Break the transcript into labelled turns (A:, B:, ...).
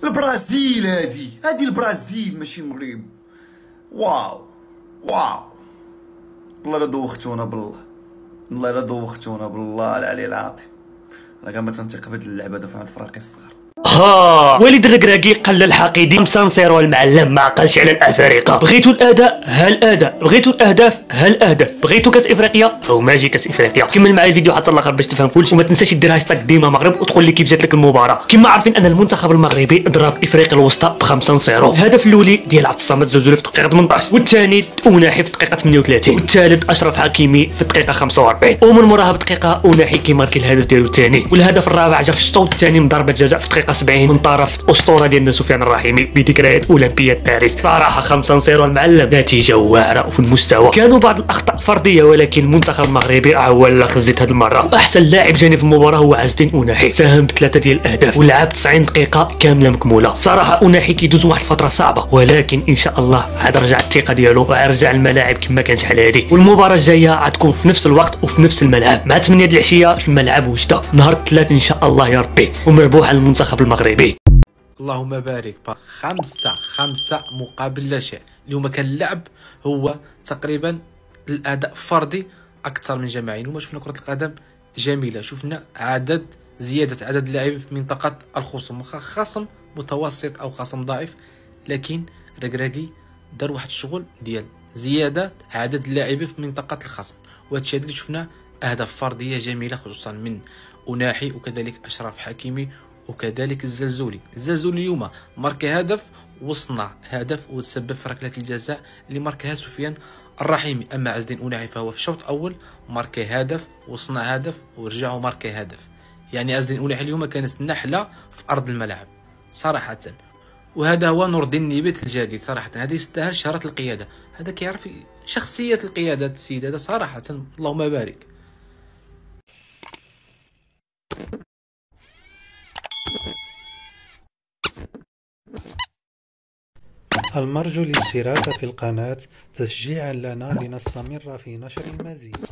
A: البرازيل هادي البرازيل ماشي المغرب. واو واو، والله لا دوختونا بالله، والله لا دوختونا بالله العلي العظيم. انا كاع ما تنطيق بهاد اللعبه هذا فهاد الفراقي الصغار.
B: ها وليد الركراكي قال الحقيدي 5-0 المعلم ما عقلش على الافارقه. بغيتوا الاداء ها الاداء، بغيتوا الاهداف ها الاهداف، بغيتوا كاس افريقيا هو ماجي كاس افريقيا. كمل معايا الفيديو حتى الاخر باش تفهم كلشي، وما تنساش دير هاشتاغ ديما مغرب وتقول لي كيف جات لك المباراه. كما عارفين ان المنتخب المغربي ضرب افريقيا الوسطى ب5-0. الهدف الاولي ديال عبد الصمد زوزولي في الدقيقه 18، والثاني أوناحي في الدقيقه 38، والثالث اشرف حكيمي في الدقيقه 45، ومن موراها بدقيقه أوناحي كيماركي الهدف ديالو الثاني. والهدف الرابع جا في الشوط الثاني من ضربه جزاء في الدقيقه 70 من طرف اسطوره ديالنا سفيان الرحيمي بذكريات اولمبياد باريس. صراحه 5-0 المعلم، نتيجه واعره وفي المستوى. كانوا بعض الاخطاء فرديه ولكن المنتخب المغربي عول خزيت هذه المره. احسن لاعب جاني في المباراه هو عز الدين أوناحي، ساهم ب3 ديال الاهداف ولعب 90 دقيقه كامله مكموله. صراحه أوناحي كيدوز واحد الفتره صعبه، ولكن ان شاء الله عاد رجع الثقه ديالو وعرجع الملاعب كما كانت شحال هادي. والمباراه الجايه غتكون في نفس الوقت وفي نفس الملعب مع 8 العشيه في ملعب وجده نهار الثلاث ان شاء الله يا ربي، ومربوح على المنتخب المغربي.
C: اللهم بارك. 5 مقابل لا شيء. اليوم كان اللعب هو تقريبا الاداء فردي اكثر من جماعي. اليوم شفنا كرة القدم جميلة، شفنا زيادة عدد اللاعبين في منطقة الخصم، واخا خصم متوسط او خصم ضعيف، لكن ركراكي دار واحد الشغل ديال زيادة عدد اللاعبين في منطقة الخصم، وهذا الشيء اللي شفنا اهداف فردية جميلة خصوصا من أوناحي وكذلك اشرف حكيمي وكذلك الزلزولي اليوم مارك هدف وصنع هدف وتسبب في ركلة الجزاء اللي ماركها سفيان الرحيمي. اما عز الدين أوناحي فهو في الشوط الاول مارك هدف وصنع هدف ورجع مارك هدف. يعني عز الدين أوناحي اليوم كانت نحله في ارض الملعب صراحه. وهذا هو نور الدين نيبت الجديد صراحه، هذا يستاهل شهرة القياده، هذا كيعرف شخصيه القياده السيد هذا صراحه. اللهم بارك.
D: المرجو الاشتراك في القناة تشجيعا لنا لنستمر في نشر المزيد.